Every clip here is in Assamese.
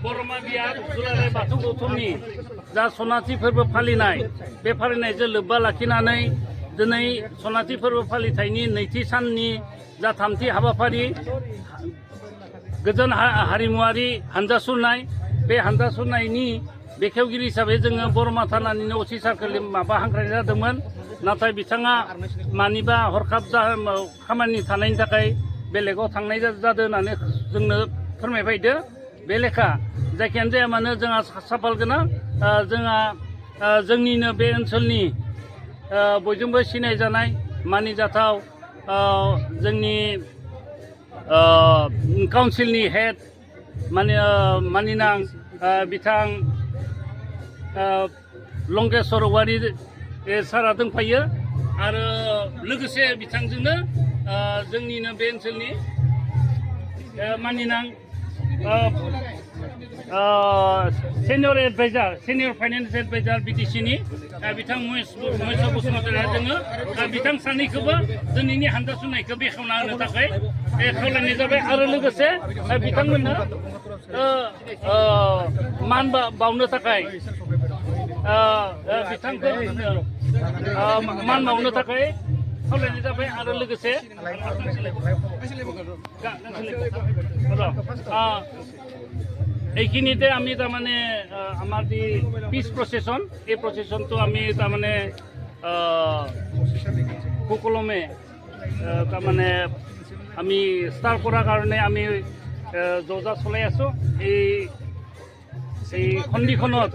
बरमा बिहार दुलाराय बाथौ गौथुमनि जा सनाथि फोरबो फालिनाय बे फालिनायजों लोब्बा लाखिनानै दिनै सनाथि फोरबो फालिथायनि नैथि साननि जा थामथि हाबाफारि गोजोन हारिमुवारि हानजा सुरनाय बे हानजा सुरनायनि बेखेवगिरि हिसाबै जोङो बरमा थानानिनो असि सारखौ माबा हांख्रायनाय जादोंमोन नाथाय बिथाङा मानिबा हरखाब खामानि थानायनि थाखाय बेलेगाव थांनाय जादों होननानै जोंनो फोरमायफैदो बे लेखा जायखियानो जाया मानो जोंहा साफाल गोनां जोंहा जोंनिनो बे ओनसोलनि बयजोंबो सिनायजानाय मानिजाथाव जोंनि काउन्सिलनि हेड मानिनां बिथां लंकेश्वर औवारी सारा दंफायो आरो लोगोसे बिथांजोंनो जोंनिनो बे ओनसोलनि मानिनां सिनियर फाइनान्स एडभाइजार बिटिसिनि बिथां महेश बसुमतारी दोङो बिथां सानैखौबो दिनैनि हानजा सुरनायखौ बेखेवना होनो थाखाय खावलायनाय जाबाय आरो लोगोसे बिथांमोननो मान बावनो थाखाय बिथांखौ मान बावनो थाखाय खावलायनाय जाबाय आरो लोगोसे এইখিনিতে আমি তাৰমানে আমাৰ যি পিছ প্ৰচেছন এই প্ৰচেছনটো আমি তাৰমানে সুকলমে তাৰমানে আমি ষ্টাৰ্ট কৰাৰ কাৰণে আমি যোজা চলাই আছোঁ এই সন্ধিখনত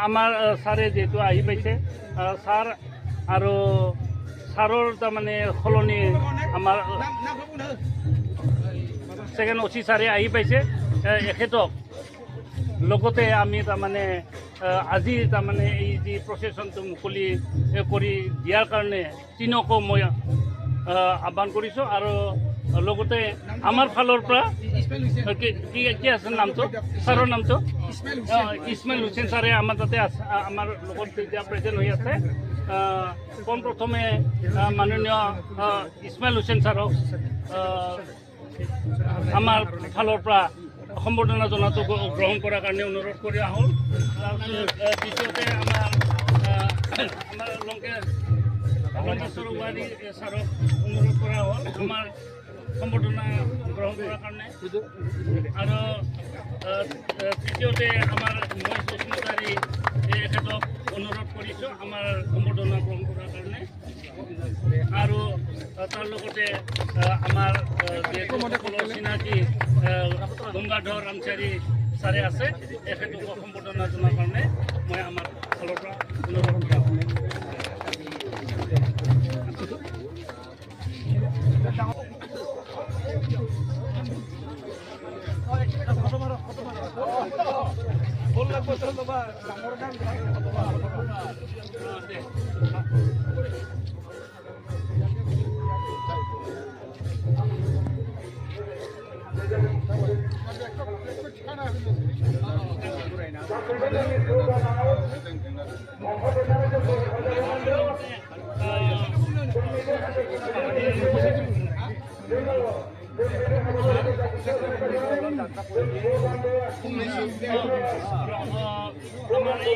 আমাৰ ছাৰে যিহেতু আহি পাইছে ছাৰ আৰু ছাৰৰ তাৰমানে সলনি আমাৰ ছেকেণ্ড অচি ছাৰে আহি পাইছে এখেতক লগতে আমি তাৰমানে আজি তাৰমানে এই যি প্ৰচেছনটো মুকলি কৰি দিয়াৰ কাৰণে তিনিওকো মই আহ্বান কৰিছোঁ আৰু লগতে আমাৰ ফালৰ পৰা কি আছে নামটো ছাৰৰ নামটো ইছমাইল হুছেইন ছাৰে আমাৰ তাতে আমাৰ লগত এতিয়া প্ৰেজেণ্ট হৈ আছে পোনপ্ৰথমে মাননীয় ইছমাইল হুছেইন ছাৰক আমাৰ ফালৰ পৰা সম্বৰ্ধনা জনাটো গ্ৰহণ কৰাৰ কাৰণে অনুৰোধ কৰা হ'ল দ্বিতীয়তে আমাৰ লংকেশ্বৰ औवारी ছাৰক অনুৰোধ কৰা হ'ল আমাৰ সম্বৰ্ধনা গ্ৰহণ কৰাৰ কাৰণে আৰু তৃতীয়তে আমাৰ মহেশ বসুমতাৰী এখেতক অনুৰোধ কৰিছোঁ আমাৰ সম্বৰ্ধনা গ্ৰহণ কৰাৰ কাৰণে আৰু তাৰ লগতে আমাৰ চিনাকি গংগাধৰ ৰামচাৰী ছাৰে আছে এখেতক সম্বৰ্ধনা জনাৰ কাৰণে মই আমাৰ ফালৰ পৰা অনুৰোধ কৰা আমাৰ এই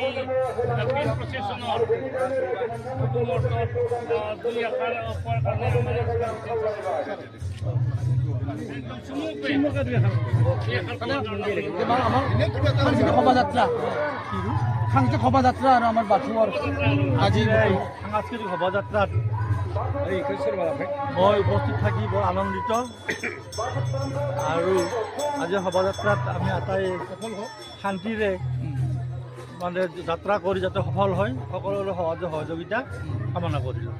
পিছ প্ৰচেছনৰ দুই আকাৰ পোৱাৰ কাৰণে শোভাযাত্ৰা সাংস্কৃতিক শোভাযাত্ৰা আৰু আমাৰ বাথৰুমৰ আজি সাংস্কৃতিক শোভাযাত্ৰাত মই উপস্থিত থাকি বৰ আনন্দিত আৰু আজি শোভাযাত্ৰাত আমি আটাই শান্তিৰে মানে যাত্ৰা কৰি যাতে সফল হয় সকলোৰে সহযোগিতা কামনা কৰিলোঁ।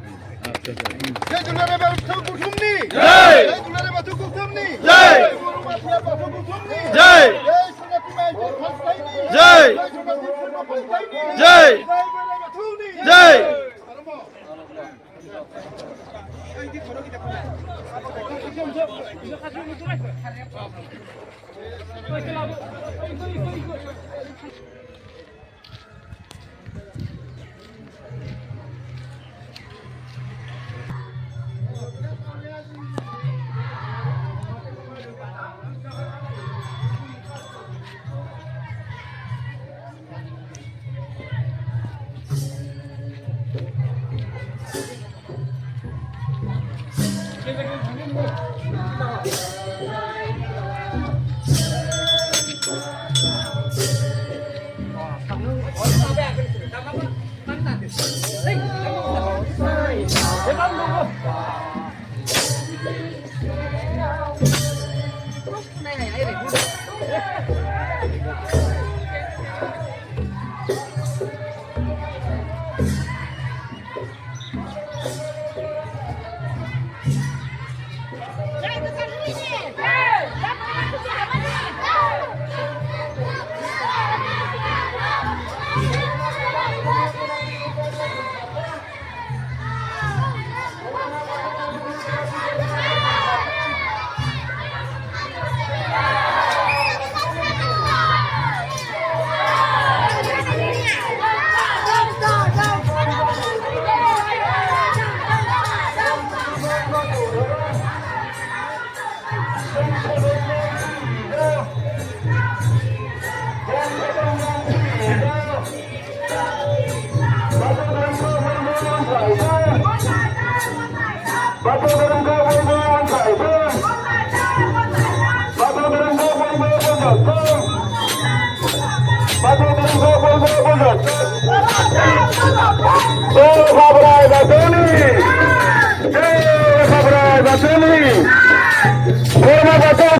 বাঁচানি